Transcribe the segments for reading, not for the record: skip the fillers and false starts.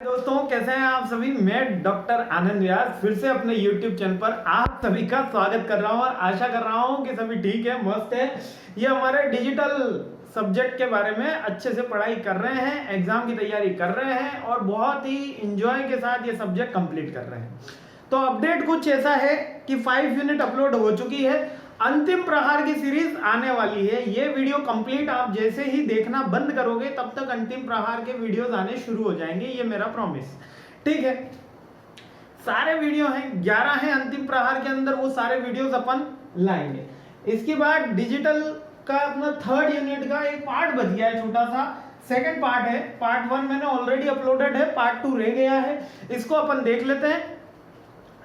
दोस्तों, कैसे हैं आप सभी। मैं डॉक्टर आनंद व्यास फिर से अपने YouTube चैनल पर आप सभी का स्वागत कर रहा हूं और आशा कर रहा हूं कि सभी ठीक है, मस्त है। ये हमारे डिजिटल सब्जेक्ट के बारे में अच्छे से पढ़ाई कर रहे हैं, एग्जाम की तैयारी कर रहे हैं और बहुत ही इंजॉय के साथ ये सब्जेक्ट कंप्लीट कर रहे हैं। तो अपडेट कुछ ऐसा है कि 5 यूनिट अपलोड हो चुकी है, अंतिम प्रहार की सीरीज आने वाली है। ये वीडियो कंप्लीट आप जैसे ही देखना बंद करोगे तब तक अंतिम प्रहार के वीडियोस आने शुरू हो जाएंगे, ये मेरा प्रॉमिस, ठीक है। सारे वीडियो हैं, 11 हैं अंतिम प्रहार के अंदर, वो सारे वीडियोस अपन लाएंगे। इसके बाद डिजिटल का अपना 3rd यूनिट का एक पार्ट बच गया है, छोटा सा सेकंड पार्ट है। पार्ट 1 मैंने ऑलरेडी अपलोडेड है, पार्ट 2 रह गया है, इसको अपन देख लेते हैं।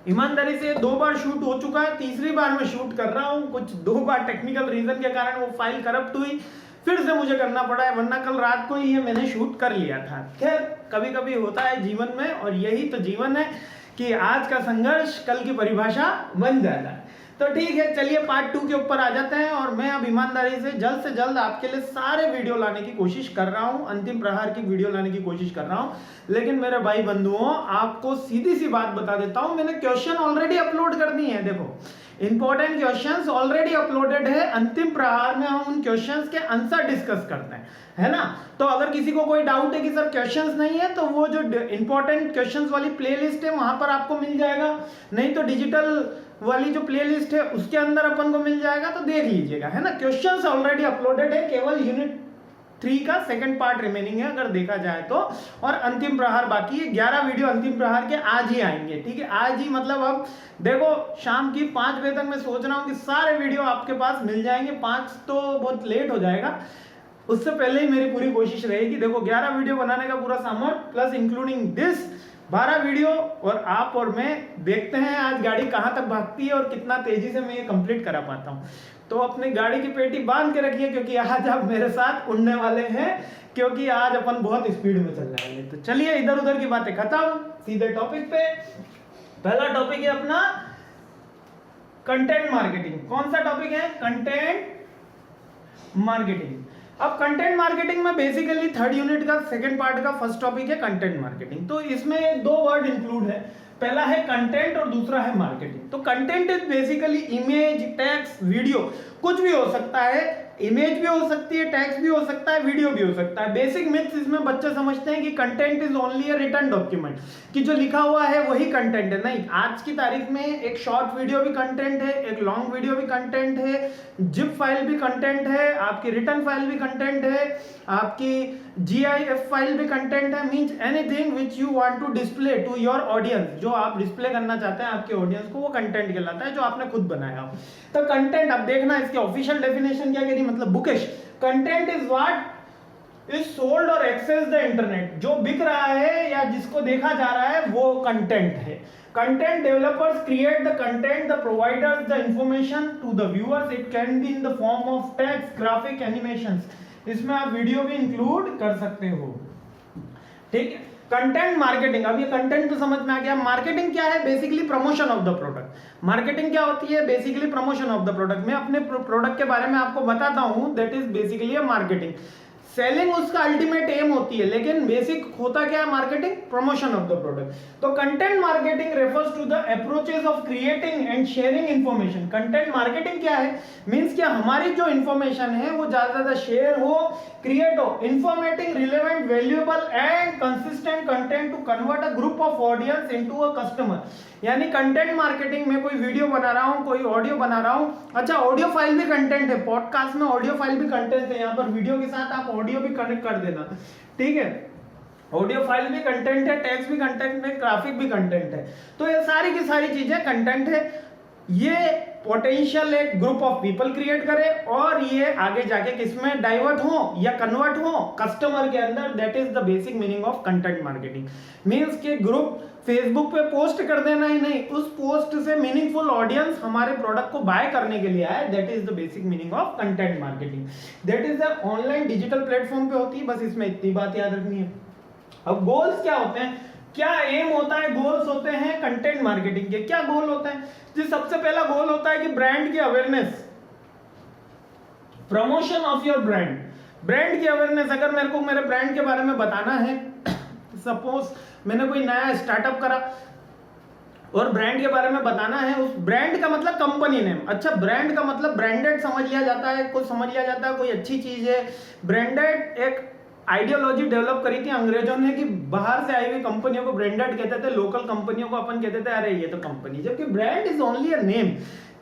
ईमानदारी से 2 बार शूट हो चुका है, तीसरी बार मैं शूट कर रहा हूं। कुछ 2 बार टेक्निकल रीजन के कारण वो फाइल करप्ट हुई, फिर से मुझे करना पड़ा है, वरना कल रात को ही ये मैंने शूट कर लिया था। खैर, कभी कभी होता है जीवन में, और यही तो जीवन है कि आज का संघर्ष कल की परिभाषा बन जाता है। तो ठीक है, चलिए पार्ट 2 के ऊपर आ जाते हैं। और मैं अब ईमानदारी से जल्द आपके लिए सारे वीडियो लाने की कोशिश कर रहा हूं, अंतिम प्रहार की वीडियो लाने की कोशिश कर रहा हूं। लेकिन मेरे भाई बंधुओं, आपको सीधी सी बात बता देता हूं, मैंने क्वेश्चन ऑलरेडी अपलोड कर दी है। देखो, इंपॉर्टेंट क्वेश्चंस ऑलरेडी अपलोडेड है। अंतिम प्रहार में हम उन क्वेश्चंस के आंसर डिस्कस करते हैं, है ना। तो अगर किसी को कोई डाउट है कि सर क्वेश्चंस नहीं है, तो वो जो इंपॉर्टेंट क्वेश्चंस वाली प्लेलिस्ट है वहां पर आपको मिल जाएगा, नहीं तो डिजिटल वाली जो प्लेलिस्ट है उसके अंदर अपन को मिल जाएगा, तो देख लीजिएगा, है ना। क्वेश्चंस ऑलरेडी अपलोडेड है, केवल यूनिट 3 का सेकंड पार्ट रिमेनिंग है अगर देखा जाए तो, और अंतिम प्रहार बाकी है। 11 वीडियो अंतिम प्रहार के आज ही आएंगे, ठीक है। आज ही मतलब अब देखो, शाम की 5 बजे तक मैं सोच रहा हूं कि सारे वीडियो आपके पास मिल जाएंगे। 5 तो बहुत लेट हो जाएगा, उससे पहले ही मेरी पूरी कोशिश रहेगी। देखो, 11 वीडियो बनाने का पूरा सामर्थ्य प्लस इंक्लूडिंग दिस 12 वीडियो, और आप और मैं देखते हैं आज गाड़ी कहां तक भागती है और कितना तेजी से मैं ये कंप्लीट करा पाता हूं। तो अपनी गाड़ी की पेटी बांध के रखिए, क्योंकि आज आप मेरे साथ उड़ने वाले हैं, क्योंकि आज अपन बहुत स्पीड में चल जाएंगे। तो चलिए, इधर उधर की बातें खत्म, सीधे टॉपिक पे। पहला टॉपिक है अपना कंटेंट मार्केटिंग। कौन सा टॉपिक है? Content marketing. अब कंटेंट मार्केटिंग में बेसिकली 3rd यूनिट का सेकंड पार्ट का फर्स्ट टॉपिक है कंटेंट मार्केटिंग। तो इसमें 2 वर्ड इंक्लूड है, पहला है कंटेंट और दूसरा है मार्केटिंग। तो content is basically image, text, video, कुछ भी हो सकता है। इमेज भी हो सकती है, टेक्स्ट भी हो सकता है, वीडियो भी हो सकता है। बेसिक मिथ्स इसमें बच्चे समझते हैं कि content is only a written document, कि जो लिखा हुआ है वही कंटेंट है। नहीं, आज की तारीख में एक शॉर्ट वीडियो भी कंटेंट है, एक लॉन्ग वीडियो भी कंटेंट है, जिप फाइल भी कंटेंट है, आपकी रिटन फाइल भी कंटेंट है, आपकी GIF फाइल भी कंटेंट है। Means anything which you want to display to your audience, जो आप डिस्प्ले करना चाहते हैं आपके ऑडियंस को, वो कंटेंट कहलाता है, जो आपने खुद बनाया हो। तो कंटेंट, अब देखना इसकी ऑफिशियल डेफिनेशन क्या कह रही, मतलब bookish. Content is what is sold और एक्सेस द इंटरनेट। जो बिक रहा है या जिसको देखा जा रहा है वो कंटेंट है। Content developers create the content, the providers the information to the viewers. It can be in the form of text, graphic, animations. इसमें आप वीडियो भी इंक्लूड कर सकते हो, ठीक है। कंटेंट मार्केटिंग, अब ये कंटेंट तो समझ में आ गया। मार्केटिंग क्या है? Basically promotion of the product. Marketing क्या होती है? Basically promotion of the product. मैं अपने प्रोडक्ट के बारे में आपको बताता हूं, that is basically a marketing. Selling उसका अल्टीमेट एम होती है, लेकिन बेसिक होता क्या है? Marketing, promotion of the product. तो content marketing refers to the approaches of creating and sharing information. Content marketing क्या है? मींस क्या हमारी जो इंफॉर्मेशन है वो ज्यादा ज्यादा शेयर हो, क्रिएट हो, informating, relevant, valuable and consistent content to convert a group of audience into a customer. यानी कंटेंट मार्केटिंग में कोई वीडियो बना रहा हूं, कोई ऑडियो बना रहा हूं। अच्छा, ऑडियो फाइल भी कंटेंट है, पॉडकास्ट में ऑडियो फाइल भी कंटेंट है, यहां पर वीडियो के साथ आप ऑडियो भी कनेक्ट कर देना, ठीक है। ऑडियो फाइल भी कंटेंट है, टेक्स्ट भी कंटेंट है, ग्राफिक भी कंटेंट है। तो ये सारी की सारी चीजें कंटेंट है। ये पोटेंशियल एक ग्रुप ऑफ पीपल क्रिएट करे और ये आगे जाके किसमें डाइवर्ट हो या कन्वर्ट हो? कस्टमर के अंदर। That is the basic meaning of content marketing. Means के ग्रुप फेसबुक पे पोस्ट कर देना ही नहीं, उस पोस्ट से मीनिंगफुल ऑडियंस हमारे प्रोडक्ट को बाय करने के लिए आए। That is the basic meaning of content marketing. That is the online digital platform पे होती है, बस इसमें इतनी बात याद रखनी है। अब गोल्स क्या होते हैं, क्या एम होता है? गोल्स होते हैं कंटेंट मार्केटिंग के। क्या गोल होता है जी? सबसे पहला गोल होता है कि ब्रांड की awareness, promotion of your brand. Brand की अवेयरनेस, अगर मेरे को मेरे ब्रांड के बारे में बताना है, सपोज मैंने कोई नया स्टार्टअप करा और ब्रांड के बारे में बताना है, उस ब्रांड का मतलब कंपनी नेम। अच्छा, ब्रांड का मतलब ब्रांडेड समझ लिया जाता है, कुछ समझ लिया जाता है कोई अच्छी चीज है। ब्रांडेड एक आइडियोलॉजी डेवलप करी थी अंग्रेजों ने कि बाहर से आई हुई कंपनियों को ब्रांडेड कहते थे, लोकल कंपनियों को अपन कहते थे अरे ये तो कंपनी, जबकि brand is only a name.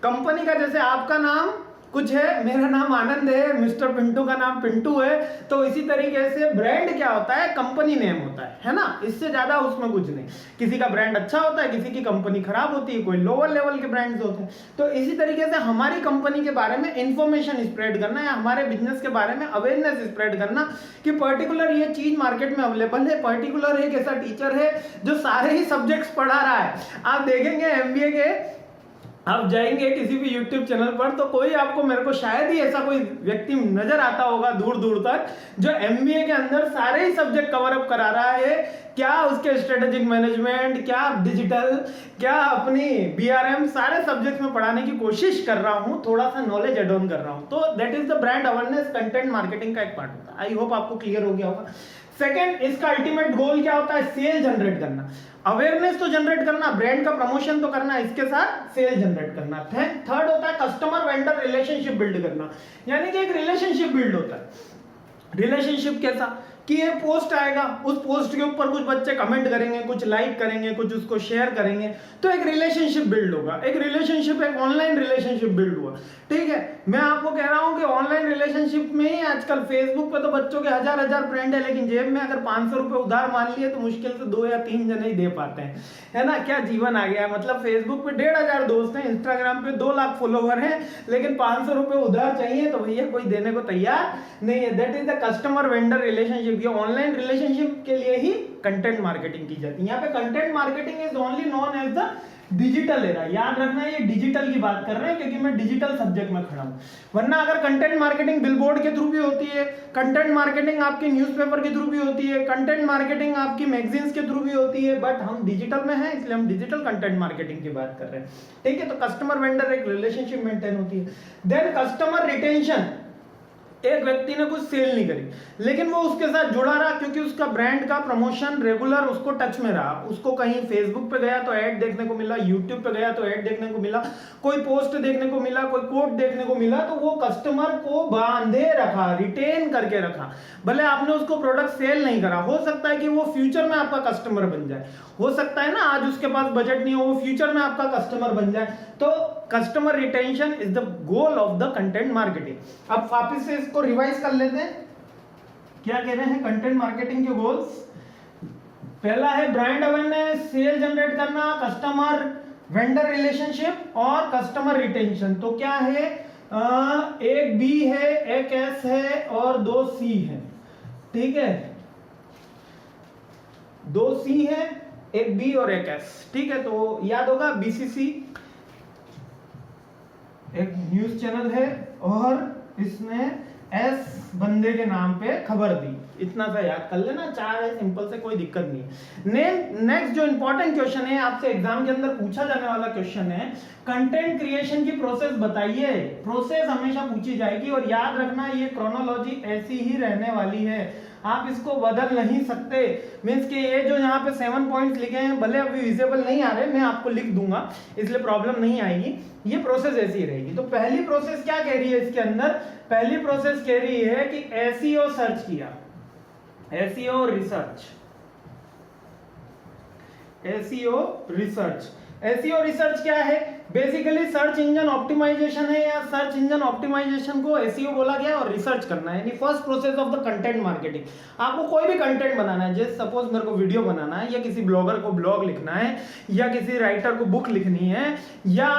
Company का जैसे आपका नाम कुछ है, मेरा नाम आनंद है, मिस्टर पिंटू का नाम पिंटू है, तो इसी तरीके से ब्रांड क्या होता है, कंपनी नेम होता है ना, इससे ज्यादा उसमें कुछ नहीं। किसी का ब्रांड अच्छा होता है, किसी की कंपनी खराब होती है, कोई लोअर लेवल के ब्रांड्स होते हैं। तो इसी तरीके से हमारी कंपनी के बारे में इंफॉर्मेशन स्प्रेड करना या हमारे बिजनेस के बारे में अवेयरनेस स्प्रेड करना कि पर्टिकुलर ये चीज मार्केट में अवेलेबल है, पर्टिकुलर एक ऐसा टीचर है जो सारे ही सब्जेक्ट्स पढ़ा रहा है। आप देखेंगे एमबीए के, आप जाएंगे किसी भी YouTube चैनल पर तो कोई आपको, मेरे को शायद ही ऐसा कोई व्यक्ति नजर आता होगा दूर दूर तक जो MBA के अंदर सारे ही सब्जेक्ट कवर अप करा रहा है। क्या उसके स्ट्रेटेजिक मैनेजमेंट, क्या डिजिटल, क्या अपनी BRM, सारे सब्जेक्ट में पढ़ाने की कोशिश कर रहा हूं, थोड़ा सा नॉलेज एड ऑन कर रहा हूं। तो that is the brand awareness, content marketing का एक पार्ट होता है। आई होप आपको क्लियर हो गया होगा। सेकेंड, इसका अल्टीमेट गोल क्या होता है, सेल जनरेट करना। अवेयरनेस तो जनरेट करना, ब्रांड का प्रमोशन तो करना, इसके साथ सेल जनरेट करना। थर्ड होता है कस्टमर वेंडर रिलेशनशिप बिल्ड करना, यानी कि एक रिलेशनशिप बिल्ड होता है। रिलेशनशिप कैसा कि ये पोस्ट आएगा, उस पोस्ट के ऊपर कुछ बच्चे कमेंट करेंगे, कुछ लाइक करेंगे, कुछ उसको शेयर करेंगे, तो एक रिलेशनशिप बिल्ड होगा। एक रिलेशनशिप, एक ऑनलाइन रिलेशनशिप बिल्ड हुआ, ठीक है। मैं आपको कह रहा हूं कि ऑनलाइन रिलेशनशिप में ही आजकल फेसबुक पे तो बच्चों के हजार फ्रेंड है, लेकिन जेब में अगर 500 रुपए उधार मान लिए तो मुश्किल से 2 या 3 जने ही दे पाते हैं, है ना। क्या जीवन आ गया है, मतलब फेसबुक पे 1500 दोस्त हैं, इंस्टाग्राम पे 2 लाख फॉलोवर हैं, लेकिन 500 रुपए उधार चाहिए तो भैया कोई देने को तैयार नहीं है। That is the customer vendor relationship. ये ऑनलाइन रिलेशनशिप के लिए ही कंटेंट मार्केटिंग की जाती है। यहाँ पे content marketing is only known as the digital era. याद रखना ये डिजिटल की बात कर रहे हैं क्योंकि मैं डिजिटल सब्जेक्ट में खड़ा हूं। वरना अगर कंटेंट मार्केटिंग बिलबोर्ड के थ्रू भी होती है, कंटेंट मार्केटिंग आपके न्यूज़पेपर के थ्रू भी होती है, कंटेंट मार्केटिंग आपकी मैगजीन्स के थ्रू भी होती है, बट हम डिजिटल में हैं इसलिए हम डिजिटल कंटेंट मार्केटिंग की बात कर रहे हैं, ठीक है। तो कस्टमर वेंडर एक रिलेशनशिप मेंटेन होती है। देन कस्टमर रिटेंशन, एक व्यक्ति ने कुछ सेल नहीं करी लेकिन वो उसके साथ जुड़ा रहा क्योंकि उसका ब्रांड का प्रमोशन रेगुलर उसको टच में रहा। उसको कहीं फेसबुक पे गया तो ऐड देखने को मिला, यूट्यूब पे गया तो ऐड देखने को मिला, कोई पोस्ट देखने को मिला, कोई कोट देखने को मिला, तो वो कस्टमर को बांधे रखा, रिटेन करके रखा। भले आपने उसको प्रोडक्ट सेल नहीं करा, हो सकता है कि वो फ्यूचर में आपका कस्टमर बन जाए, हो सकता है ना आज उसके पास बजट नहीं हो, वो फ्यूचर में आपका कस्टमर बन जाए। तो customer retention is the goal of the content marketing. अब वापस से इसको रिवाइज कर लेते हैं, क्या कह रहे हैं कंटेंट मार्केटिंग के गोल्स। पहला है ब्रांड अवेयरनेस, सेल जनरेट करना, कस्टमर वेंडर रिलेशनशिप और कस्टमर रिटेंशन। तो क्या है, एक बी है, एक एस है और 2 सी है, ठीक है। 2 सी है, एक बी और एक एस, ठीक है। तो याद होगा BCC एक न्यूज चैनल है और इसने एस बंदे के नाम पे खबर दी, इतना सा याद कर लेना, 4 है, सिंपल से, कोई दिक्कत नहीं है। नेक्स्ट जो इंपॉर्टेंट क्वेश्चन है, आपसे एग्जाम के अंदर पूछा जाने वाला क्वेश्चन है, कंटेंट क्रिएशन की प्रोसेस बताइए। प्रोसेस हमेशा पूछी जाएगी और याद रखना ये क्रोनोलॉजी ऐसी ही रहने वाली है, आप इसको बदल नहीं सकते। मींस कि ये जो यहाँ पे 7 पॉइंट्स लिखे हैं, भले अभी विजिबल नहीं आ रहे, मैं आपको लिख दूंगा इसलिए प्रॉब्लम नहीं आएगी, ये प्रोसेस ऐसी ही रहेगी। तो पहली प्रोसेस क्या कह रही है इसके अंदर, पहली प्रोसेस कह रही है कि एसईओ सर्च किया, SEO research, SEO research. SEO research क्या है, बेसिकली सर्च इंजन ऑप्टिमाइजेशन है, या सर्च इंजन ऑप्टिमाइजेशन को एसईओ बोला गया और रिसर्च करना है, यानी first process of the content marketing. आपको कोई भी कंटेंट बनाना है, जैसे सपोज मेरे को वीडियो बनाना है, या किसी ब्लॉगर को ब्लॉग लिखना है, या किसी राइटर को बुक लिखनी है, या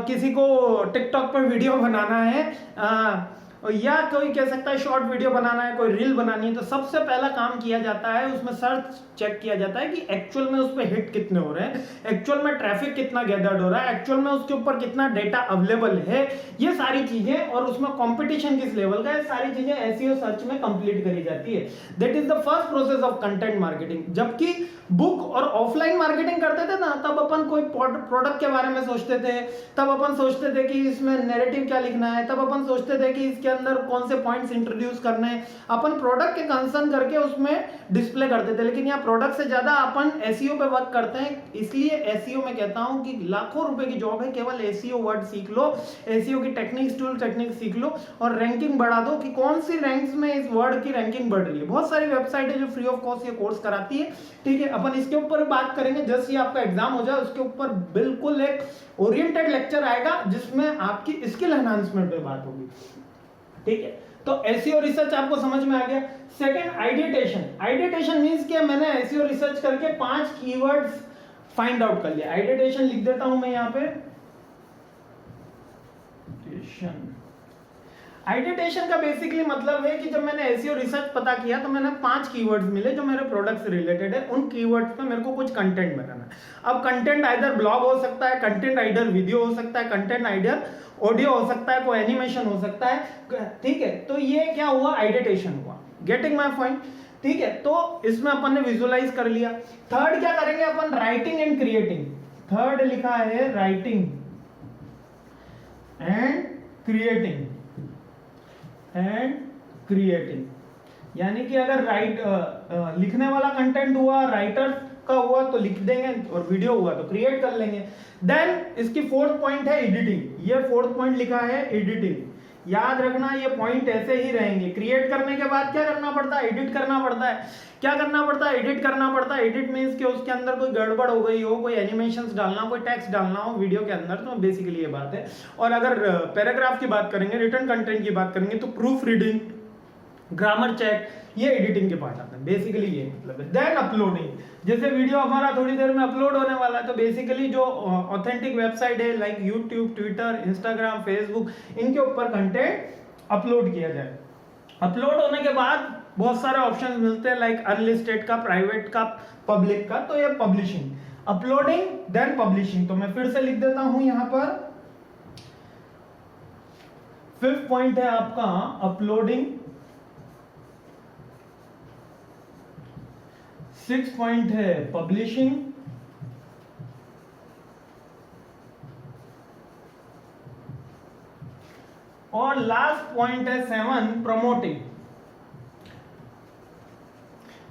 किसी को टिकटॉक पर वीडियो बनाना है, या कोई कह सकता है शॉर्ट वीडियो बनाना है, कोई रील बनानी है, तो सबसे पहला काम किया जाता है, उसमें सर्च चेक किया जाता है कि एक्चुअल में उस पर हिट कितने हो रहे हैं, एक्चुअल में ट्रैफिक कितना गैदर्ड हो रहा है, एक्चुअल में उसके ऊपर कितना डेटा अवेलेबल है, ये सारी चीजें, और उसमें कंपटीशन किस लेवल का है, सारी चीजें एसईओ सर्च में कंप्लीट करी जाती है। That is the first process of content marketing. जबकि बुक और ऑफलाइन मार्केटिंग करते थे ना, तब अपन कोई प्रोडक्ट के बारे में सोचते थे, तब अपन सोचते थे कि इसमें नैरेटिव क्या लिखना है, तब अपन सोचते थे कि इसके अंदर कौन से पॉइंट्स इंट्रोड्यूस करने हैं, अपन प्रोडक्ट के कंसर्न करके उसमें डिस्प्ले करते थे। लेकिन यहाँ प्रोडक्ट से ज्यादा अपन एसईओ पे वर्क करते हैं, इसलिए एसईओ में कहता हूं कि लाखों रुपए की जॉब है, केवल एसईओ वर्ड सीख लो, एसईओ की टेक्निक सीख लो और रैंकिंग बढ़ा दो कि कौन सी रैंक्स में इस वर्ड की रैंकिंग बढ़ रही है। बहुत सारी वेबसाइट है जो फ्री ऑफ कॉस्ट ये कोर्स कराती है, ठीक है। अपन इसके ऊपर बात करेंगे, जस्ट ये आपका एग्जाम हो जाए उसके ऊपर बिल्कुल एक ओरिएंटेड लेक्चर आएगा जिसमें आपकी स्किल एनहांसमेंट पे बात होगी, ठीक है। तो एसईओ रिसर्च आपको समझ में आ गया। सेकंड, आइडियटेशन। आइडियटेशन मींस कि मैंने एसईओ रिसर्च करके 5 कीवर्ड्स फाइंड आउट कर लिया। आइडियटेशन लिख देता हूं मैं यहां पे, आइडियटेशन का बेसिकली मतलब है कि जब मैंने एसईओ रिसर्च पता किया तो मैंने 5 कीवर्ड्स मिले जो मेरे प्रोडक्ट से रिलेटेड है, उन कीवर्ड्स पे मेरे को कुछ कंटेंट बनाना है। अब कंटेंट आइदर ब्लॉग हो सकता है, कंटेंट आइदर वीडियो हो सकता है, कंटेंट आइदर ऑडियो हो सकता है, कोई एनिमेशन हो सकता है, ठीक है। तो ये क्या हुआ, आइडियटेशन हुआ। गेटिंग माय पॉइंट, ठीक है। तो इसमें अपन ने विजुअलाइज कर लिया। थर्ड क्या करेंगे अपन, राइटिंग एंड क्रिएटिंग। थर्ड लिखा है राइटिंग एंड क्रिएटिंग, यानी कि अगर लिखने वाला कंटेंट हुआ, राइटर का हुआ तो लिख देंगे, और वीडियो हुआ तो क्रिएट कर लेंगे। देन इसकी फोर्थ पॉइंट है एडिटिंग। ये फोर्थ पॉइंट लिखा है एडिटिंग, याद रखना ये पॉइंट ऐसे ही रहेंगे। क्रिएट करने के बाद क्या करना पड़ता है, एडिट करना पड़ता है। क्या करना पड़ता है, एडिट करना पड़ता है। एडिट मींस कि उसके अंदर कोई गड़बड़ हो गई हो, कोई एनिमेशंस डालना, कोई टेक्स्ट डालना हो वीडियो के अंदर, तो बेसिकली ये बात है। और अगर पैराग्राफ की बात करेंगे, रिटन कंटेंट की बात करेंगे, तो प्रूफ रीडिंग, ग्रामर चेक, ये एडिटिंग के पार्ट आते हैं। बेसिकली ये मतलब है। देन अपलोडिंग, जैसे वीडियो हमारा थोड़ी देर में अपलोड होने वाला है, तो बेसिकली जो ऑथेंटिक वेबसाइट है like YouTube, Twitter, Instagram, Facebook, इनके ऊपर कंटेंट अपलोड किया जाए। अपलोड होने के बाद बहुत सारे ऑप्शन मिलते हैं लाइक अनलिस्टेड का, प्राइवेट का, पब्लिक का। तो ये पब्लिशिंग, अपलोडिंग देन पब्लिशिंग। तो मैं फिर से लिख देता हूं यहां पर, फिफ्थ पॉइंट है आपका अपलोडिंग, 6 पॉइंट है पब्लिशिंग, और लास्ट पॉइंट है 7 प्रमोटिंग।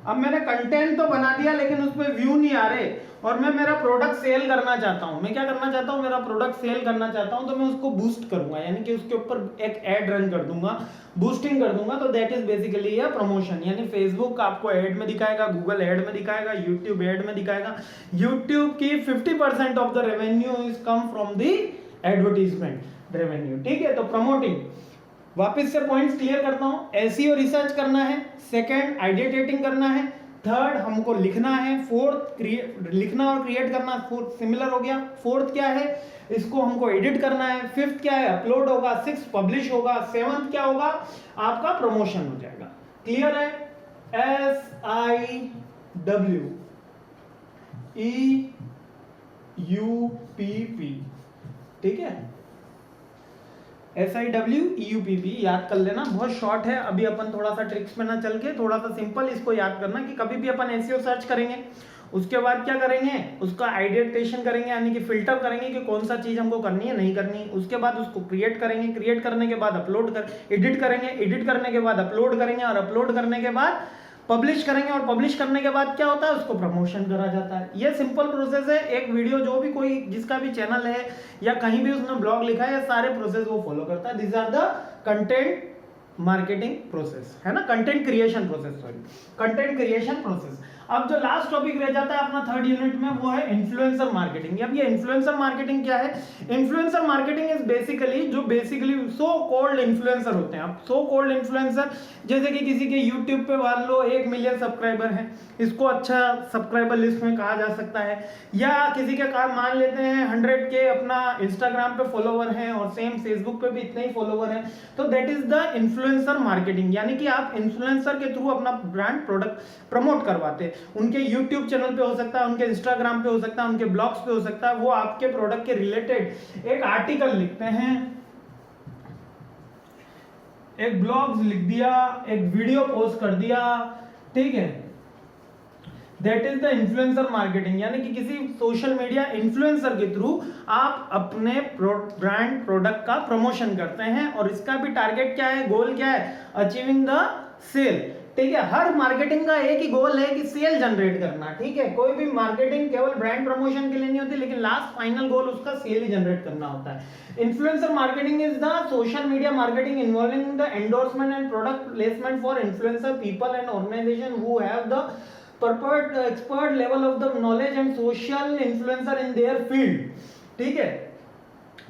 अब मैंने कंटेंट तो बना दिया लेकिन उसमें व्यू नहीं आ रहे, और मैं मेरा प्रोडक्ट सेल करना चाहता हूं। मैं क्या करना चाहता हूं, मेरा प्रोडक्ट सेल करना चाहता हूं, तो मैं उसको बूस्ट करूंगा, यानी कि उसके ऊपर एक एड रन कर दूंगा, बूस्टिंग कर दूंगा। तो दैट इज बेसिकली ये प्रमोशन। यानी फेसबुक आपको एड में दिखाएगा, गूगल एड में दिखाएगा, यूट्यूब एड में दिखाएगा। यूट्यूब की 50% of the revenue is come from the advertisement revenue, ठीक है। तो प्रमोटिंग, वापस से पॉइंट्स क्लियर करता हूं। एसईओ रिसर्च करना है, सेकंड आइडियटेटिंग करना है, थर्ड हमको लिखना है, फोर्थ लिखना और क्रिएट करना, फोर्थ सिमिलर हो गया। फोर्थ क्या है, इसको हमको एडिट करना है। फिफ्थ क्या है, अपलोड होगा। सिक्स पब्लिश होगा। सेवंथ क्या होगा, आपका प्रमोशन हो जाएगा। क्लियर है, SIWEUPP, ठीक है। SIWEUPP याद कर लेना, बहुत शॉर्ट है। अभी अपन थोड़ा सा ट्रिक्स में ना चल के थोड़ा सा सिंपल इसको याद करना कि कभी भी अपन एसईओ सर्च करेंगे, उसके बाद क्या करेंगे, उसका आइडियटेशन करेंगे, यानी कि फिल्टर करेंगे कि कौन सा चीज हमको करनी है, नहीं करनी। उसके बाद उसको क्रिएट करेंगे, क्रिएट करने के बाद एडिट करेंगे, एडिट करने के बाद अपलोड करेंगे, और अपलोड करने के बाद पब्लिश करेंगे, और पब्लिश करने के बाद क्या होता है, उसको प्रमोशन करा जाता है। ये सिंपल प्रोसेस है। एक वीडियो जो भी कोई जिसका भी चैनल है या कहीं भी उसने ब्लॉग लिखा है, सारे प्रोसेस वो फॉलो करता है। This are the content marketing process, है ना, content creation process, sorry, content creation process. अब जो लास्ट टॉपिक रह जाता है अपना थर्ड यूनिट में, वो है इन्फ्लुएंसर मार्केटिंग। अब ये इन्फ्लुएंसर मार्केटिंग क्या है, influencer marketing is basically so called influencer होते हैं। अब सो कॉल्ड इन्फ्लुएंसर, जैसे कि किसी के यूट्यूब पे मान लो 1 मिलियन सब्सक्राइबर हैं, इसको अच्छा सब्सक्राइबर लिस्ट में कहा जा सकता है। या किसी के काम मान लेते हैं 100 के अपना इंस्टाग्राम पे फॉलोवर हैं और सेम फेसबुक पे भी इतने ही फॉलोवर हैं, तो that is the influencer marketing. यानी कि आप इन्फ्लुएंसर के थ्रू अपना ब्रांड प्रोडक्ट प्रमोट करवाते हैं। उनके यूट्यूब चैनल पे हो सकता है, उनके इंस्टाग्राम पे हो सकता है, उनके ब्लॉग्स पे हो सकता है। वो आपके प्रोडक्ट के रिलेटेड एक आर्टिकल लिखते हैं, एक ब्लॉग लिख दिया, एक वीडियो पोस्ट कर दिया, ठीक है, that is the influencer marketing, यानी कि किसी सोशल मीडिया इन्फ्लुएंसर के थ्रू आप अपने ब्रांड प्रोडक्ट का प्रमोशन करते हैं, और इसका भी टारगेट क्या है, गोल क्या है, अचीविंग द सेल। ठीक है, हर मार्केटिंग का एक ही गोल है कि सेल जनरेट करना। ठीक है, कोई भी मार्केटिंग केवल ब्रांड प्रमोशन के लिए नहीं होती, लेकिन लास्ट फाइनल गोल उसका सेल ही जनरेट करना होता है। Influencer marketing is the social media marketing involving the endorsement and product placement for influencer people and organisation who have the purport expert level of the knowledge and social influencer in their field। ठीक है,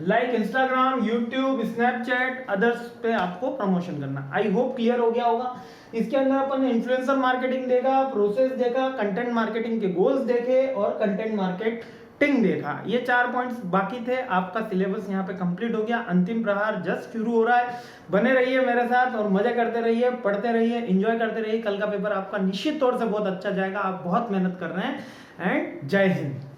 like Instagram, YouTube, Snapchat, others पे आपको promotion करना। I hope clear हो गया होगा। इसके अंदर अपन ने इन्फ्लुएंसर मार्केटिंग देखा, प्रोसेस देखा, कंटेंट मार्केटिंग के गोल्स देखे और कंटेंट मार्केटिंग देखा। ये 4 पॉइंट्स बाकी थे। आपका सिलेबस यहाँ पे कंप्लीट हो गया, अंतिम प्रहार जस्ट शुरू हो रहा है। बने रहिए मेरे साथ और मजे करते रहिए, पढ़ते रहिए, एंजॉय करते रहिए। कल का पेपर आपका निश्चित तौर से बहुत अच्छा जाएगा। आप बहुत मेहनत कर रहे हैं। एंड जय हिंद।